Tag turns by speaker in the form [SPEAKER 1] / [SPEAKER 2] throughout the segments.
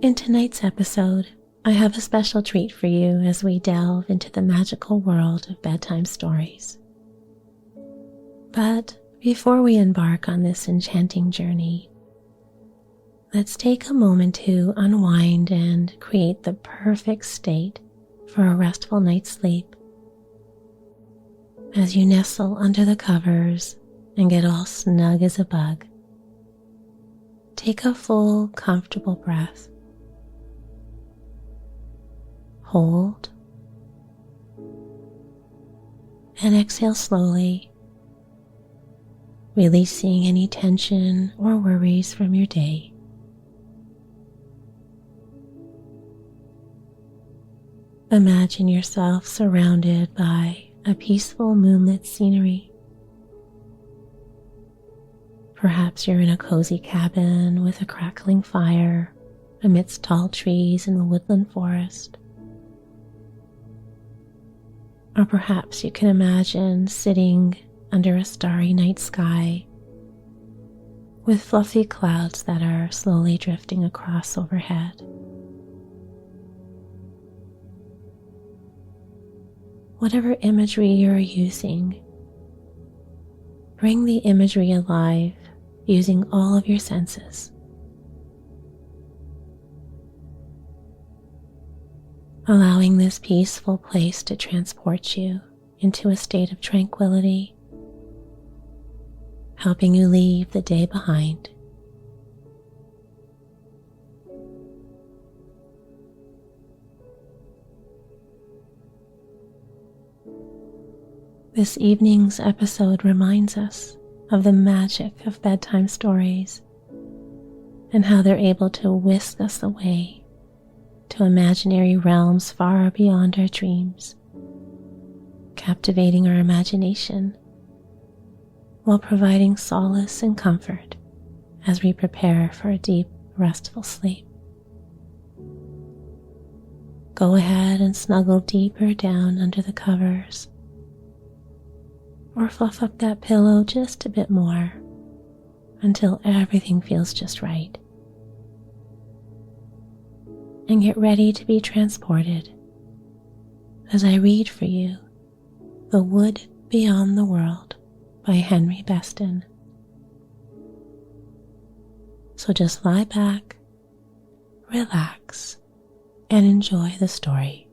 [SPEAKER 1] In tonight's episode, I have a special treat for you as we delve into the magical world of bedtime stories. But before we embark on this enchanting journey, let's take a moment to unwind and create the perfect state for a restful night's sleep. As you nestle under the covers and get all snug as a bug, take a full, comfortable breath. Hold and exhale slowly, releasing any tension or worries from your day. Imagine yourself surrounded by a peaceful moonlit scenery. Perhaps you're in a cozy cabin with a crackling fire amidst tall trees in a woodland forest. Or perhaps you can imagine sitting under a starry night sky with fluffy clouds that are slowly drifting across overhead. Whatever imagery you're using, bring the imagery alive using all of your senses. Allowing this peaceful place to transport you into a state of tranquility, helping you leave the day behind. This evening's episode reminds us of the magic of bedtime stories and how they're able to whisk us away to imaginary realms far beyond our dreams, captivating our imagination while providing solace and comfort as we prepare for a deep, restful sleep. Go ahead and snuggle deeper down under the covers, or fluff up that pillow just a bit more until everything feels just right. And get ready to be transported as I read for you The Wood Beyond the World by Henry Beston. So just lie back, relax, and enjoy the story.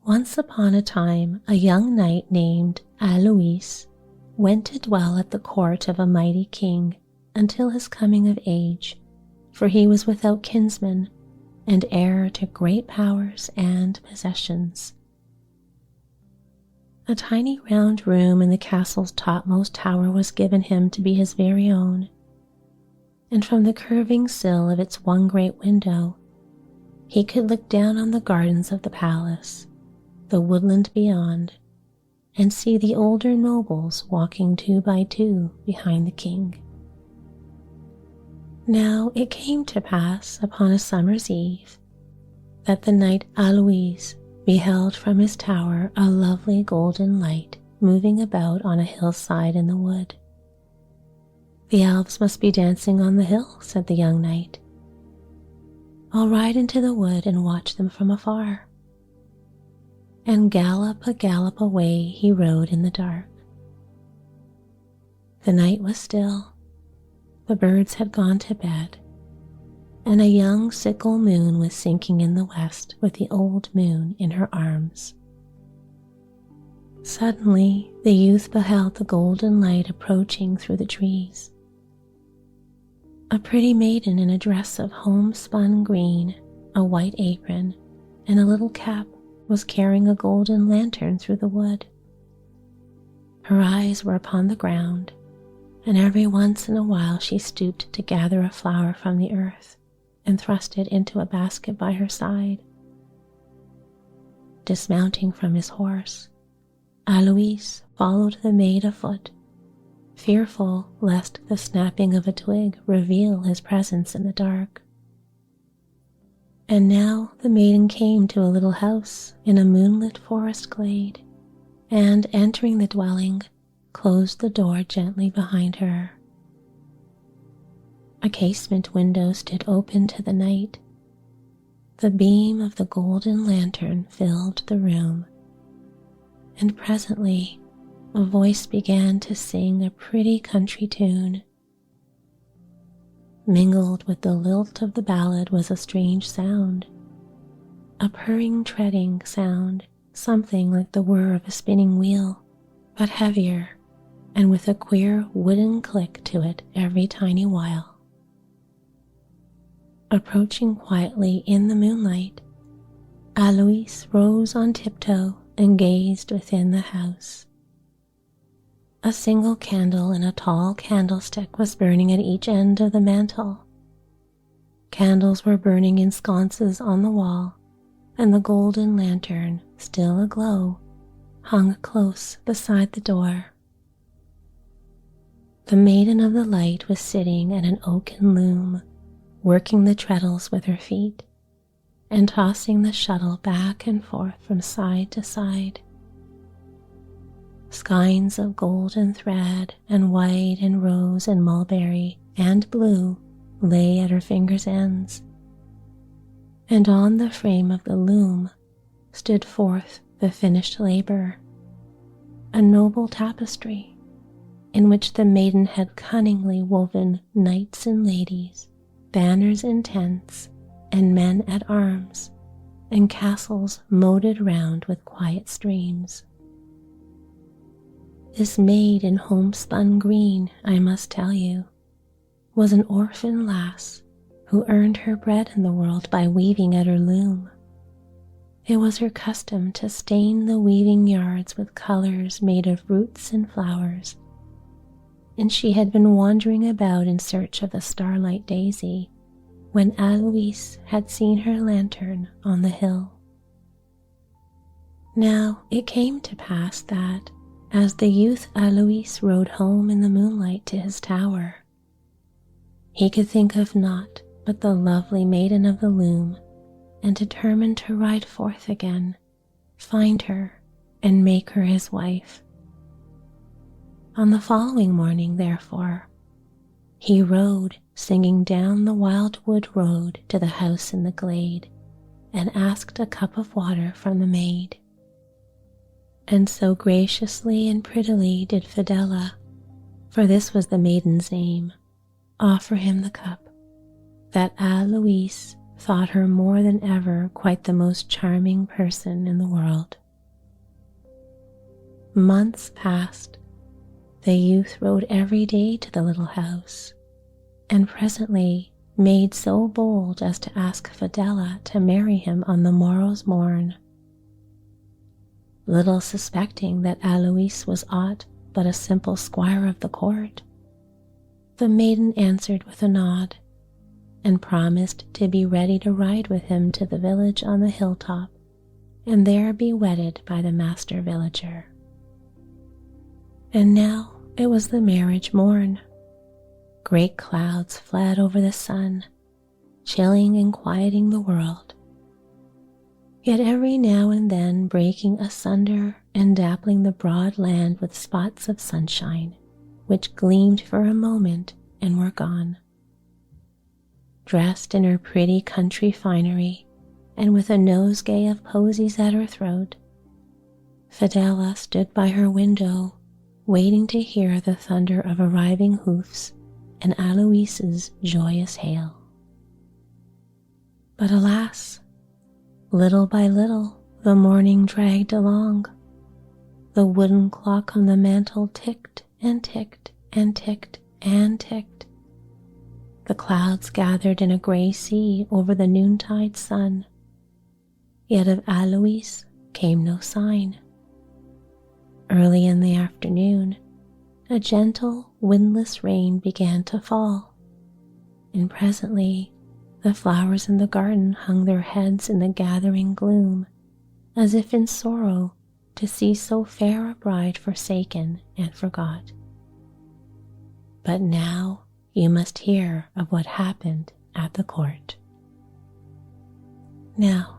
[SPEAKER 1] Once upon a time, a young knight named Alois went to dwell at the court of a mighty king until his coming of age, for he was without kinsman and heir to great powers and possessions. A tiny round room in the castle's topmost tower was given him to be his very own, and from the curving sill of its one great window, he could look down on the gardens of the palace, the woodland beyond, and see the older nobles walking 2 by 2 behind the king. Now it came to pass upon a summer's eve that the knight Alois beheld from his tower a lovely golden light moving about on a hillside in the wood. "The elves must be dancing on the hill," said the young knight. "I'll ride into the wood and watch them from afar." And gallop away he rode in the dark. The night was still, the birds had gone to bed, and a young sickle moon was sinking in the west with the old moon in her arms. Suddenly the youth beheld the golden light approaching through the trees. A pretty maiden in a dress of homespun green, a white apron, and a little cap was carrying a golden lantern through the wood. Her eyes were upon the ground, and every once in a while she stooped to gather a flower from the earth and thrust it into a basket by her side. Dismounting from his horse, Alois followed the maid afoot, fearful lest the snapping of a twig reveal his presence in the dark. And now the maiden came to a little house in a moonlit forest glade, and entering the dwelling, closed the door gently behind her. A casement window stood open to the night. The beam of the golden lantern filled the room, and presently a voice began to sing a pretty country tune. Mingled with the lilt of the ballad was a strange sound, a purring treading sound, something like the whir of a spinning wheel, but heavier, and with a queer wooden click to it every tiny while. Approaching quietly in the moonlight, Alois rose on tiptoe and gazed within the house. A single candle in a tall candlestick was burning at each end of the mantel. Candles were burning in sconces on the wall, and the golden lantern, still aglow, hung close beside the door. The Maiden of the Light was sitting at an oaken loom, working the treadles with her feet, and tossing the shuttle back and forth from side to side. Skeins of golden thread and white and rose and mulberry and blue lay at her fingers' ends, and on the frame of the loom stood forth the finished labor, a noble tapestry in which the maiden had cunningly woven knights and ladies, banners and tents, and men at arms, and castles moated round with quiet streams. This maid in homespun green, I must tell you, was an orphan lass who earned her bread in the world by weaving at her loom. It was her custom to stain the weaving yards with colors made of roots and flowers, and she had been wandering about in search of the starlight daisy when Alois had seen her lantern on the hill. Now it came to pass that, as the youth Alois rode home in the moonlight to his tower, he could think of naught but the lovely maiden of the loom, and determined to ride forth again, find her, and make her his wife. On the following morning, therefore, he rode singing down the wildwood road to the house in the glade, and asked a cup of water from the maid. And so graciously and prettily did Fidela, for this was the maiden's name, offer him the cup, that Alois thought her more than ever quite the most charming person in the world. Months passed. The youth rode every day to the little house, and presently made so bold as to ask Fidela to marry him on the morrow's morn. Little suspecting that Alois was aught but a simple squire of the court, the maiden answered with a nod, and promised to be ready to ride with him to the village on the hilltop, and there be wedded by the master villager. And now it was the marriage morn. Great clouds fled over the sun, chilling and quieting the world, yet every now and then breaking asunder and dappling the broad land with spots of sunshine, which gleamed for a moment and were gone. Dressed in her pretty country finery, and with a nosegay of posies at her throat, Fidela stood by her window, waiting to hear the thunder of arriving hoofs and Alois's joyous hail. But alas, little by little the morning dragged along. The wooden clock on the mantel ticked and ticked and ticked and ticked. The clouds gathered in a gray sea over the noontide sun, yet of Alois came no sign. Early in the afternoon, a gentle, windless rain began to fall, and presently the flowers in the garden hung their heads in the gathering gloom, as if in sorrow to see so fair a bride forsaken and forgot. But now you must hear of what happened at the court. Now,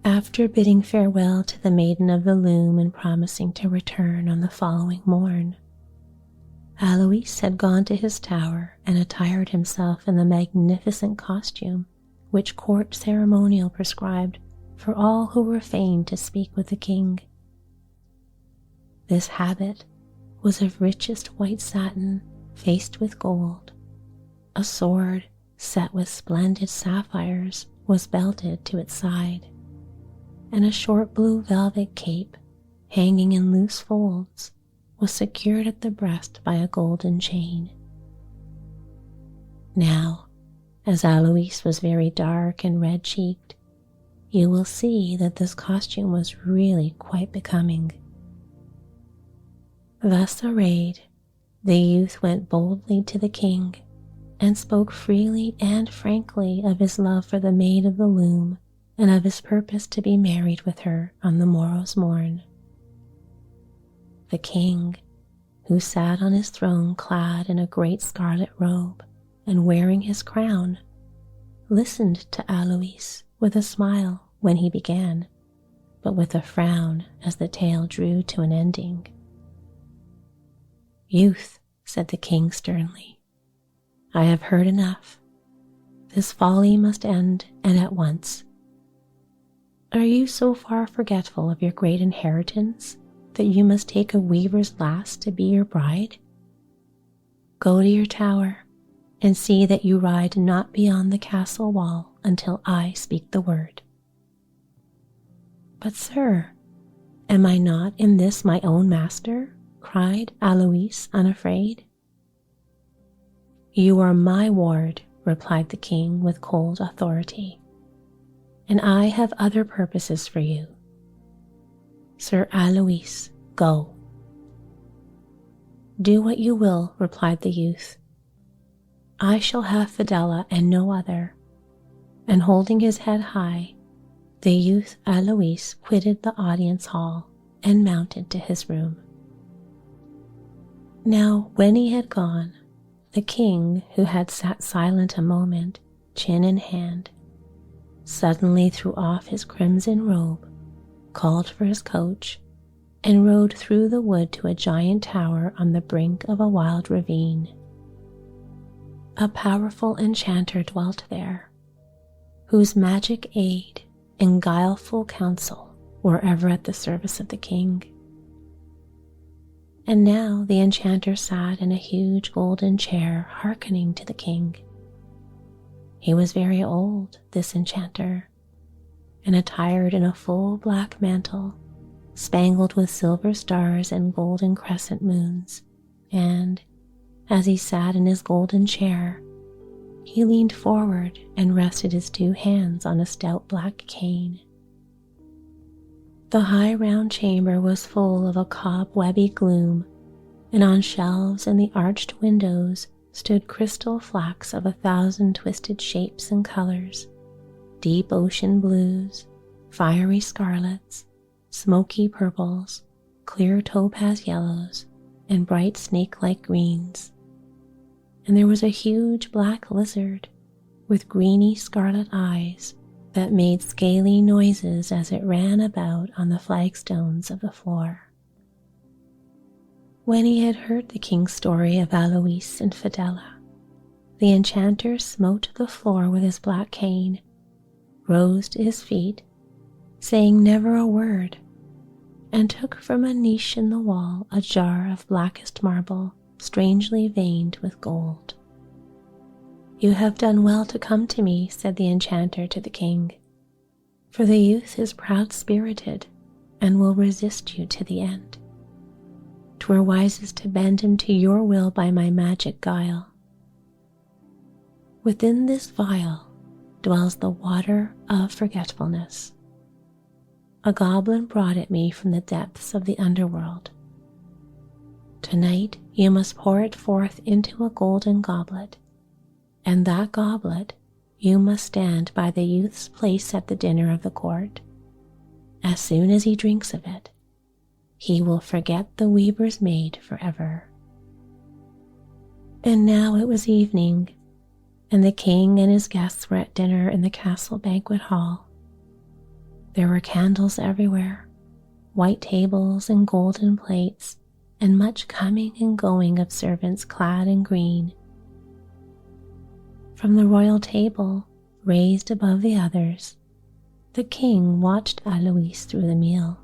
[SPEAKER 1] after bidding farewell to the Maiden of the Loom and promising to return on the following morn, Alois had gone to his tower and attired himself in the magnificent costume which court ceremonial prescribed for all who were fain to speak with the king. This habit was of richest white satin faced with gold. A sword set with splendid sapphires was belted to its side, and a short blue velvet cape, hanging in loose folds, was secured at the breast by a golden chain. Now, as Alois was very dark and red-cheeked, you will see that this costume was really quite becoming. Thus arrayed, the youth went boldly to the king and spoke freely and frankly of his love for the Maid of the Loom and of his purpose to be married with her on the morrow's morn. The king, who sat on his throne clad in a great scarlet robe and wearing his crown, listened to Alois with a smile when he began, but with a frown as the tale drew to an ending. "Youth," said the king sternly, "I have heard enough. This folly must end, and at once. Are you so far forgetful of your great inheritance that you must take a weaver's lass to be your bride? Go to your tower and see that you ride not beyond the castle wall until I speak the word." "But, sir, am I not in this my own master?" cried Alois, unafraid. "You are my ward," replied the king with cold authority, "and I have other purposes for you. Sir Alois, go." "Do what you will," replied the youth. "I shall have Fidela and no other." And holding his head high, the youth Alois quitted the audience hall and mounted to his room. Now, when he had gone, the king, who had sat silent a moment, chin in hand, suddenly threw off his crimson robe, called for his coach, and rode through the wood to a giant tower on the brink of a wild ravine. A powerful enchanter dwelt there, whose magic aid and guileful counsel were ever at the service of the king. And now the enchanter sat in a huge golden chair hearkening to the king. He was very old, this enchanter, and attired in a full black mantle, spangled with silver stars and golden crescent moons, and, as he sat in his golden chair, he leaned forward and rested his two hands on a stout black cane. The high round chamber was full of a cobwebby gloom, and on shelves in the arched windows stood crystal flax of 1,000 twisted shapes and colors, deep ocean blues, fiery scarlets, smoky purples, clear topaz yellows, and bright snake-like greens. And there was a huge black lizard with greeny scarlet eyes that made scaly noises as it ran about on the flagstones of the floor. When he had heard the king's story of Alois and Fidela, the enchanter smote the floor with his black cane, rose to his feet, saying never a word, and took from a niche in the wall a jar of blackest marble, strangely veined with gold. "You have done well to come to me," said the enchanter to the king, "for the youth is proud-spirited and will resist you to the end. 'Twere wisest to bend him to your will by my magic guile. Within this vial dwells the water of forgetfulness. a goblin brought it me from the depths of the underworld. Tonight you must pour it forth into a golden goblet, and that goblet you must stand by the youth's place at the dinner of the court. As soon as he drinks of it, he will forget the weaver's maid forever." And now it was evening, and the king and his guests were at dinner in the castle banquet hall. There were candles everywhere, white tables and golden plates, and much coming and going of servants clad in green. From the royal table, raised above the others, the king watched Alois through the meal.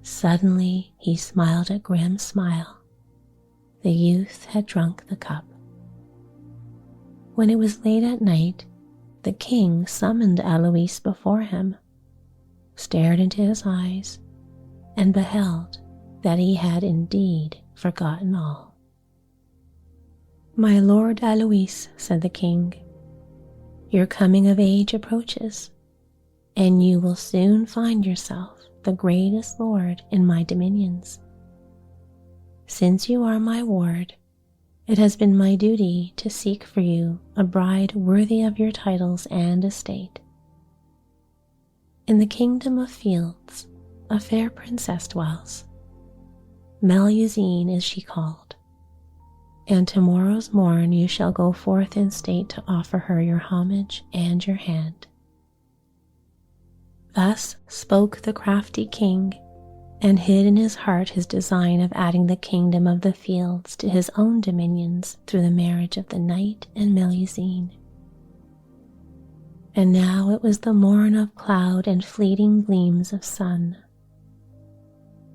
[SPEAKER 1] Suddenly he smiled a grim smile. The youth had drunk the cup. When it was late at night, the king summoned Alois before him, stared into his eyes, and beheld that he had indeed forgotten all. "My lord Alois," said the king, "your coming of age approaches, and you will soon find yourself the greatest lord in my dominions. Since you are my ward, it has been my duty to seek for you a bride worthy of your titles and estate. In the kingdom of fields, a fair princess dwells. Melusine is she called, and tomorrow's morn you shall go forth in state to offer her your homage and your hand." Thus spoke the crafty king, and hid in his heart his design of adding the kingdom of the fields to his own dominions through the marriage of the knight and Melusine. And now it was the morn of cloud and fleeting gleams of sun.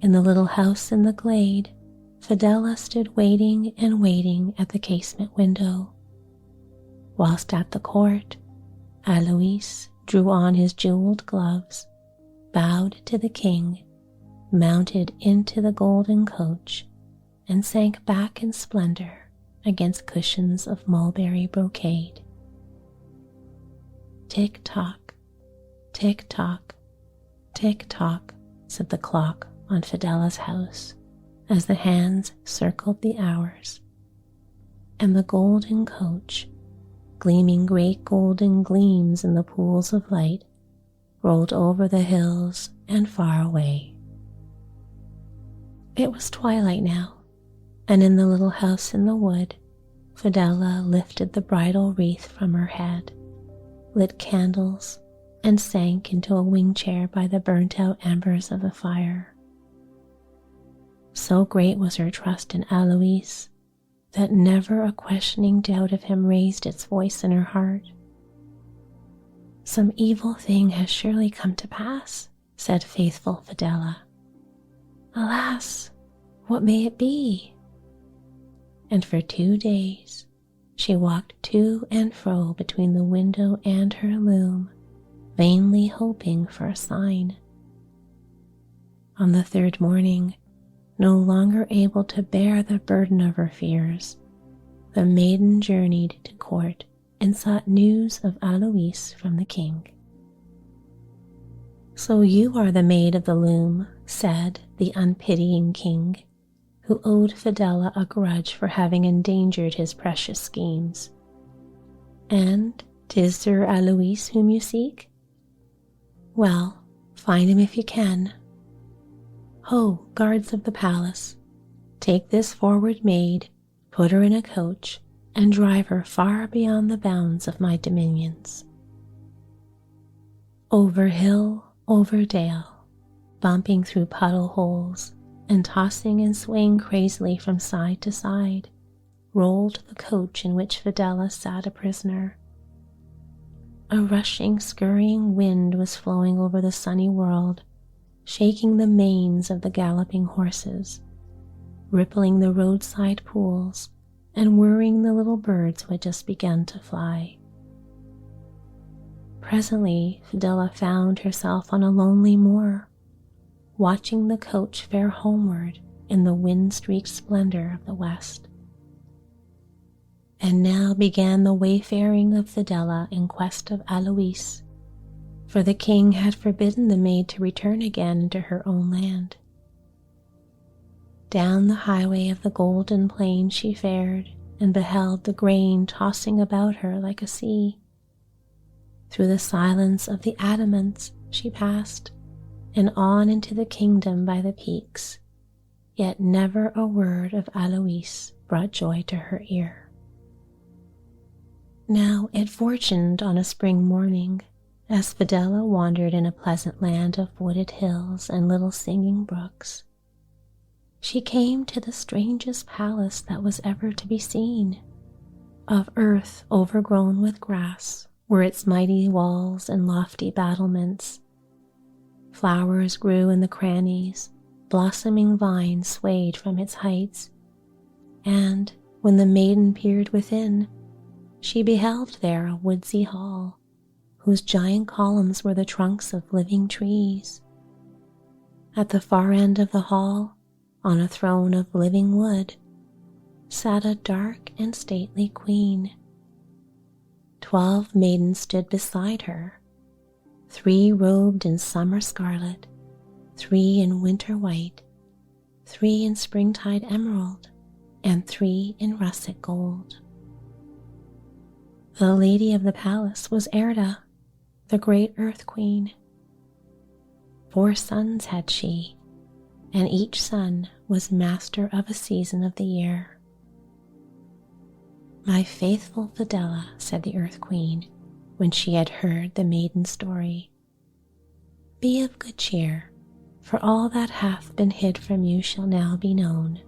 [SPEAKER 1] In the little house in the glade, Fidela stood waiting and waiting at the casement window, whilst at the court, Alois drew on his jeweled gloves, bowed to the king, mounted into the golden coach, and sank back in splendor against cushions of mulberry brocade. Tick-tock, tick-tock, tick-tock, said the clock on Fidela's house as the hands circled the hours, and the golden coach, gleaming great golden gleams in the pools of light, rolled over the hills and far away. It was twilight now, and in the little house in the wood, Fidela lifted the bridal wreath from her head, lit candles, and sank into a wing chair by the burnt-out embers of the fire. So great was her trust in Alois that never a questioning doubt of him raised its voice in her heart. "Some evil thing has surely come to pass," said faithful Fidela. "Alas, what may it be?" And for 2 days she walked to and fro between the window and her loom, vainly hoping for a sign. On the 3rd morning, no longer able to bear the burden of her fears, the maiden journeyed to court and sought news of Alois from the king. "So you are the maid of the loom," said the unpitying king, who owed Fidela a grudge for having endangered his precious schemes. "And 'tis Sir Alois whom you seek? Well, find him if you can. Ho, guards of the palace, take this forward maid, put her in a coach, and drive her far beyond the bounds of my dominions." Over hill, over dale, bumping through puddle holes, and tossing and swaying crazily from side to side, rolled the coach in which Fidela sat a prisoner. A rushing, scurrying wind was flowing over the sunny world, shaking the manes of the galloping horses, rippling the roadside pools, and whirring the little birds who had just begun to fly. Presently, Fidela found herself on a lonely moor, watching the coach fare homeward in the wind-streaked splendor of the west. And now began the wayfaring of Fidela in quest of Alois, for the king had forbidden the maid to return again into her own land. Down the highway of the golden plain she fared, and beheld the grain tossing about her like a sea. Through the silence of the adamants she passed, and on into the kingdom by the peaks, yet never a word of Alois brought joy to her ear. Now it fortuned on a spring morning, as Fidela wandered in a pleasant land of wooded hills and little singing brooks, she came to the strangest palace that was ever to be seen. Of earth overgrown with grass were its mighty walls and lofty battlements. Flowers grew in the crannies, blossoming vines swayed from its heights, and when the maiden peered within, she beheld there a woodsy hall, whose giant columns were the trunks of living trees. At the far end of the hall, on a throne of living wood, sat a dark and stately queen. 12 maidens stood beside her, 3 robed in summer scarlet, 3 in winter white, 3 in springtide emerald, and 3 in russet gold. The lady of the palace was Erda, the great earth queen. 4 sons had she, and each son was master of a season of the year. "My faithful Fidela," said the earth queen, when she had heard the maiden's story, "be of good cheer, for all that hath been hid from you shall now be known.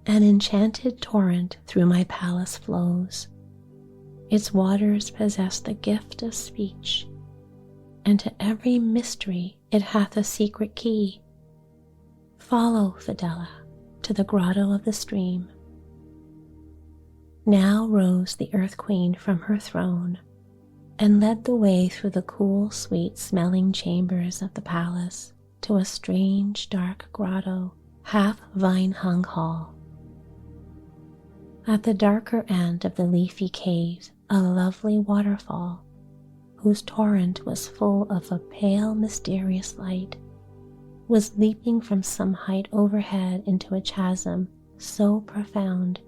[SPEAKER 1] An enchanted torrent through my palace flows. Its waters possess the gift of speech, and to every mystery it hath a secret key. Follow, Fidela, to the grotto of the stream." Now rose the earth queen from her throne and led the way through the cool, sweet-smelling chambers of the palace to a strange, dark grotto, half vine-hung hall. At the darker end of the leafy caves, a lovely waterfall, whose torrent was full of a pale, mysterious light, was leaping from some height overhead into a chasm so profound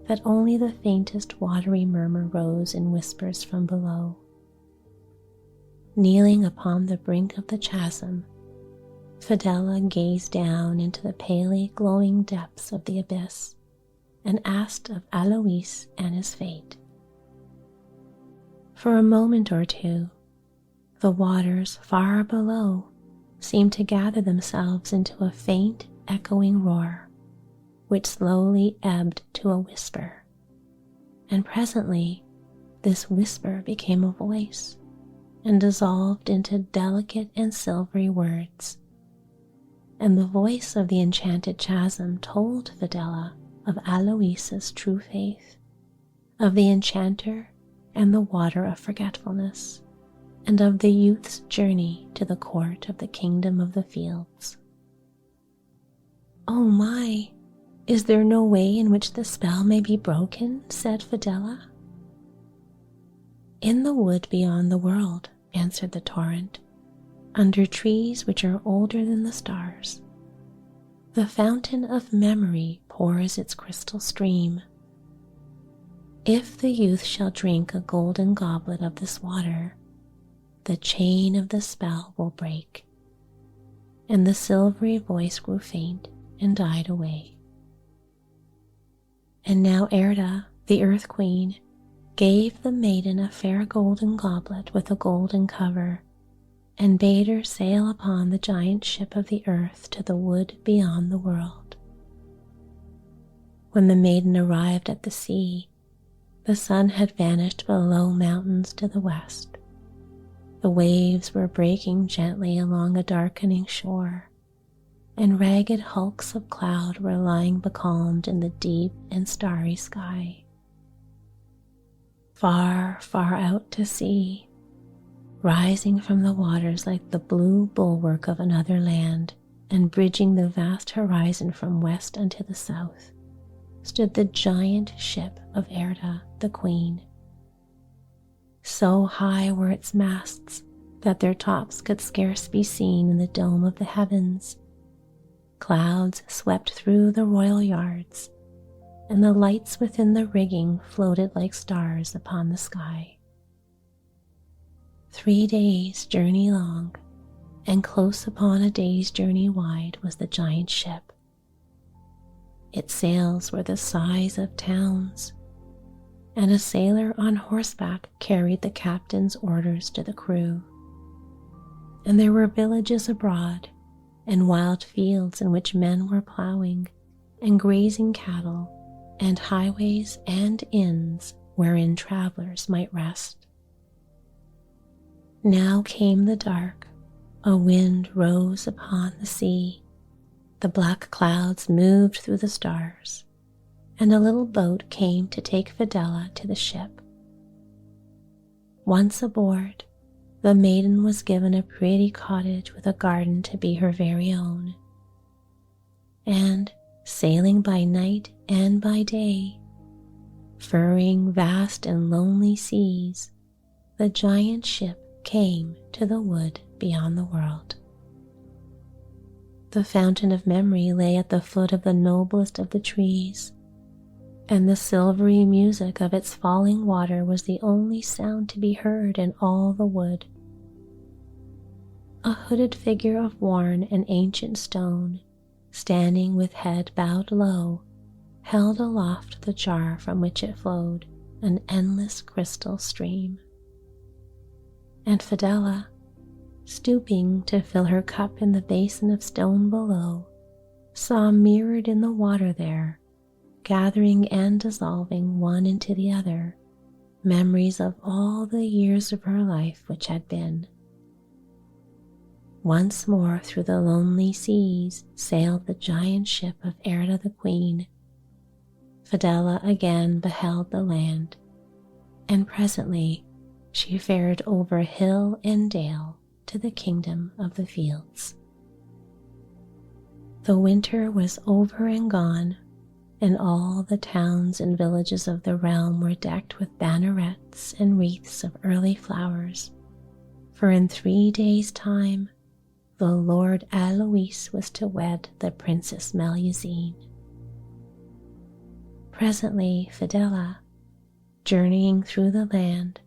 [SPEAKER 1] that only the faintest watery murmur rose in whispers from below. Kneeling upon the brink of the chasm, Fidela gazed down into the palely glowing depths of the abyss and asked of Alois and his fate. For a moment or two, the waters far below seemed to gather themselves into a faint, echoing roar, which slowly ebbed to a whisper, and presently this whisper became a voice and dissolved into delicate and silvery words, and the voice of the enchanted chasm told Fidela of Alois's true faith, of the enchanter and the water of forgetfulness, and of the youth's journey to the court of the kingdom of the fields. "Oh my, is there no way in which the spell may be broken?" said Fidela. "In the wood beyond the world," answered the torrent, "under trees which are older than the stars, the fountain of memory pours its crystal stream. If the youth shall drink a golden goblet of this water, the chain of the spell will break." And the silvery voice grew faint and died away. And now Erda, the earth queen, gave the maiden a fair golden goblet with a golden cover, and bade her sail upon the giant ship of the earth to the wood beyond the world. When the maiden arrived at the sea, the sun had vanished below mountains to the west. The waves were breaking gently along a darkening shore, and ragged hulks of cloud were lying becalmed in the deep and starry sky. Far, far out to sea, rising from the waters like the blue bulwark of another land, and bridging the vast horizon from west unto the south, stood the giant ship of Erda, the queen. So high were its masts that their tops could scarce be seen in the dome of the heavens. Clouds swept through the royal yards, and the lights within the rigging floated like stars upon the sky. 3 days' journey long, and close upon a day's journey wide was the giant ship. Its sails were the size of towns, and a sailor on horseback carried the captain's orders to the crew. And there were villages abroad, and wild fields in which men were plowing and grazing cattle, and highways and inns wherein travelers might rest. Now came the dark, a wind rose upon the sea, the black clouds moved through the stars, and a little boat came to take Fidela to the ship. Once aboard, the maiden was given a pretty cottage with a garden to be her very own. And, sailing by night and by day, furring vast and lonely seas, the giant ship came to the wood beyond the world. The fountain of memory lay at the foot of the noblest of the trees, and the silvery music of its falling water was the only sound to be heard in all the wood. A hooded figure of worn and ancient stone, standing with head bowed low, held aloft the jar from which it flowed, an endless crystal stream. And Fidela, stooping to fill her cup in the basin of stone below, saw mirrored in the water there, gathering and dissolving one into the other, memories of all the years of her life which had been. Once more through the lonely seas sailed the giant ship of Erda the Queen. Fidela again beheld the land, and presently she fared over hill and dale to the kingdom of the fields. The winter was over and gone, and all the towns and villages of the realm were decked with bannerets and wreaths of early flowers, for in 3 days' time the Lord Alois was to wed the Princess Melusine. Presently Fidela, journeying through the land,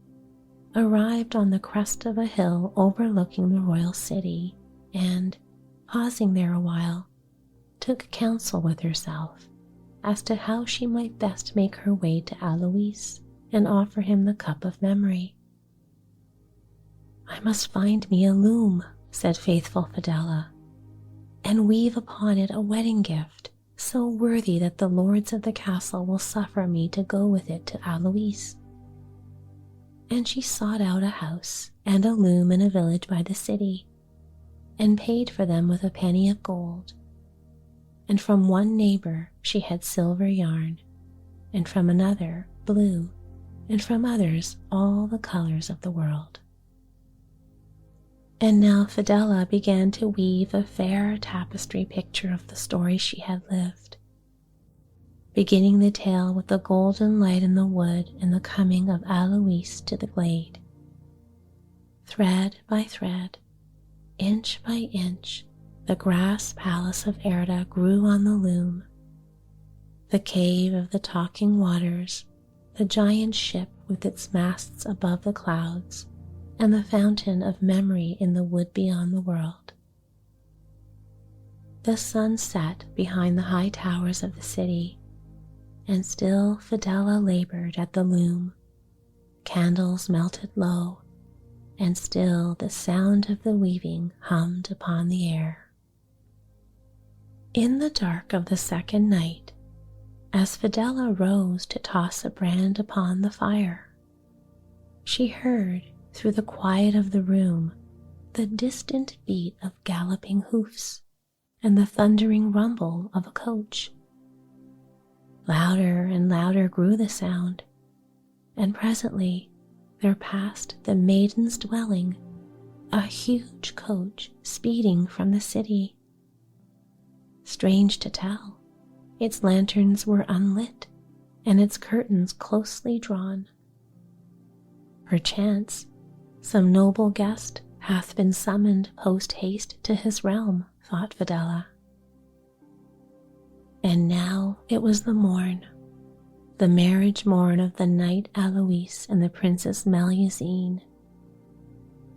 [SPEAKER 1] arrived on the crest of a hill overlooking the royal city, and, pausing there a while, took counsel with herself as to how she might best make her way to Alois and offer him the cup of memory. "I must find me a loom," said faithful Fidela, "and weave upon it a wedding gift so worthy that the lords of the castle will suffer me to go with it to Alois." And she sought out a house and a loom in a village by the city, and paid for them with a penny of gold. And from one neighbor she had silver yarn, and from another blue, and from others all the colors of the world. And now Fidela began to weave a fair tapestry picture of the story she had lived, beginning the tale with the golden light in the wood and the coming of Alois to the glade. Thread by thread, inch by inch, the grass palace of Erda grew on the loom. The cave of the talking waters, the giant ship with its masts above the clouds, and the fountain of memory in the wood beyond the world. The sun set behind the high towers of the city, and still Fidela labored at the loom. Candles melted low, and still the sound of the weaving hummed upon the air. In the dark of the second night, as Fidela rose to toss a brand upon the fire, she heard through the quiet of the room the distant beat of galloping hoofs and the thundering rumble of a coach. Louder and louder grew the sound, and presently there passed the maiden's dwelling a huge coach speeding from the city. Strange to tell, its lanterns were unlit and its curtains closely drawn. Perchance some noble guest hath been summoned post-haste to his realm, thought Fidela. And now it was the morn, the marriage morn of the knight Alois and the Princess Melusine.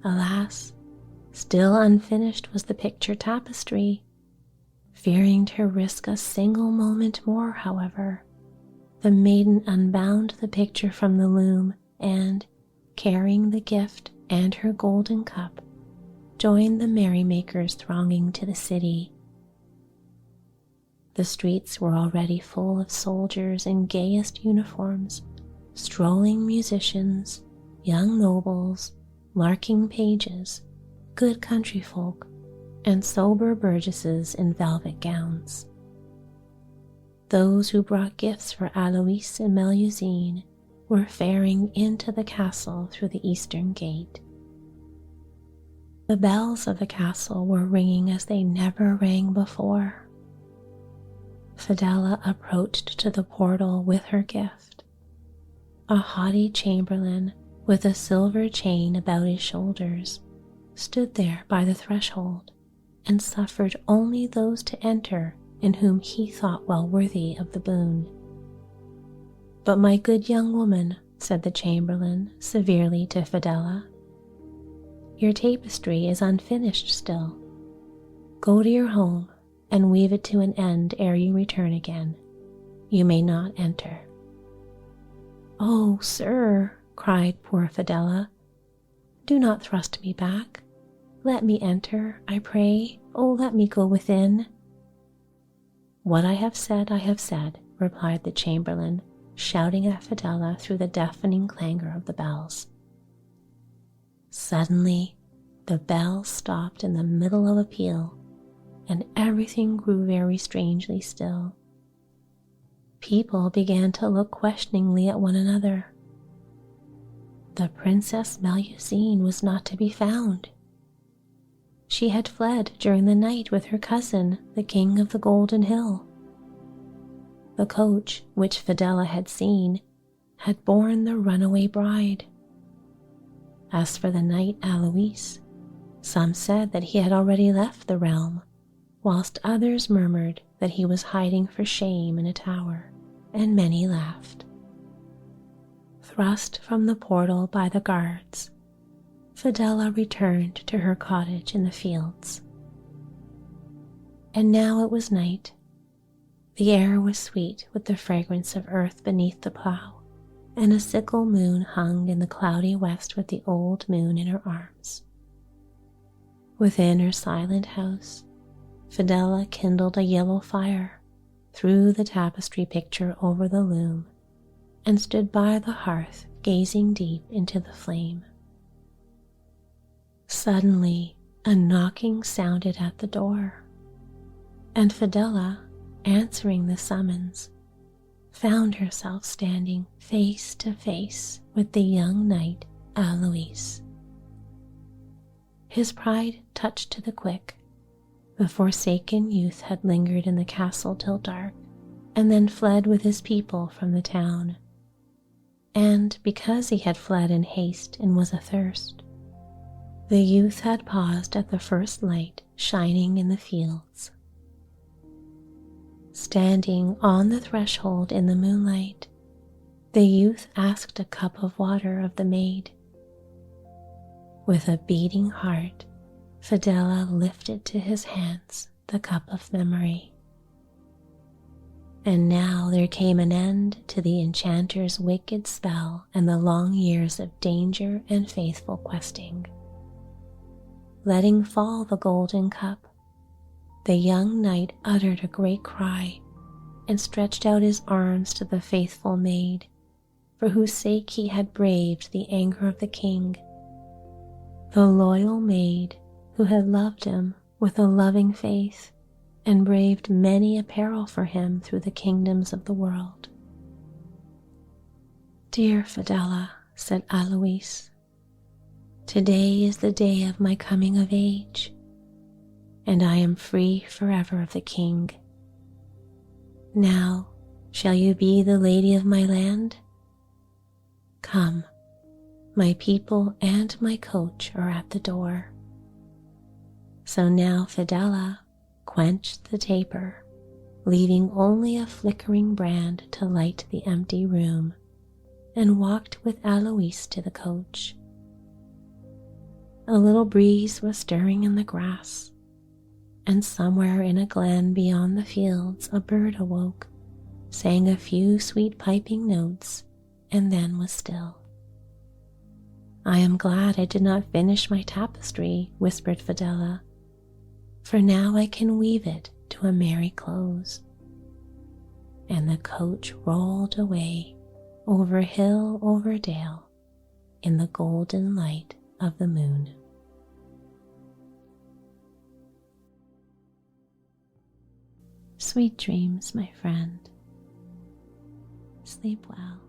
[SPEAKER 1] Alas, still unfinished was the picture tapestry. Fearing to risk a single moment more, however, the maiden unbound the picture from the loom and, carrying the gift and her golden cup, joined the merrymakers thronging to the city. The streets were already full of soldiers in gayest uniforms, strolling musicians, young nobles, larking pages, good country folk, and sober burgesses in velvet gowns. Those who brought gifts for Alois and Melusine were faring into the castle through the eastern gate. The bells of the castle were ringing as they never rang before. Fidela approached to the portal with her gift. A haughty chamberlain with a silver chain about his shoulders stood there by the threshold and suffered only those to enter in whom he thought well worthy of the boon. "But my good young woman," said the chamberlain severely to Fidela, "your tapestry is unfinished still. Go to your home and weave it to an end ere you return again. You may not enter." "Oh, sir," cried poor Fidela, "do not thrust me back. Let me enter, I pray. Oh, let me go within." "What I have said, replied the chamberlain, shouting at Fidela through the deafening clangor of the bells. Suddenly, the bells stopped in the middle of a peal, and everything grew very strangely still. People began to look questioningly at one another. The Princess Melusine was not to be found. She had fled during the night with her cousin, the King of the Golden Hill. The coach, which Fidela had seen, had borne the runaway bride. As for the knight Alois, some said that he had already left the realm, whilst others murmured that he was hiding for shame in a tower, and many laughed. Thrust from the portal by the guards, Fidela returned to her cottage in the fields. And now it was night. The air was sweet with the fragrance of earth beneath the plough, and a sickle moon hung in the cloudy west with the old moon in her arms. Within her silent house, Fidela kindled a yellow fire, threw the tapestry picture over the loom, and stood by the hearth gazing deep into the flame. Suddenly, a knocking sounded at the door, and Fidela, answering the summons, found herself standing face to face with the young knight Alois. His pride touched to the quick. The forsaken youth had lingered in the castle till dark, and then fled with his people from the town. And because he had fled in haste and was athirst, the youth had paused at the first light shining in the fields. Standing on the threshold in the moonlight, the youth asked a cup of water of the maid. With a beating heart, Fidela lifted to his hands the cup of memory. And now there came an end to the enchanter's wicked spell and the long years of danger and faithful questing. Letting fall the golden cup, the young knight uttered a great cry and stretched out his arms to the faithful maid, for whose sake he had braved the anger of the king. The loyal maid who had loved him with a loving faith and braved many a peril for him through the kingdoms of the world. "Dear Fidela," said Alois, "today is the day of my coming of age, and I am free forever of the king. Now, shall you be the lady of my land? Come, my people and my coach are at the door." So now Fidela quenched the taper, leaving only a flickering brand to light the empty room, and walked with Alois to the coach. A little breeze was stirring in the grass, and somewhere in a glen beyond the fields a bird awoke, sang a few sweet piping notes, and then was still. "I am glad I did not finish my tapestry," whispered Fidela, "for now I can weave it to a merry close." And the coach rolled away over hill, over dale, in the golden light of the moon. Sweet dreams, my friend. Sleep well.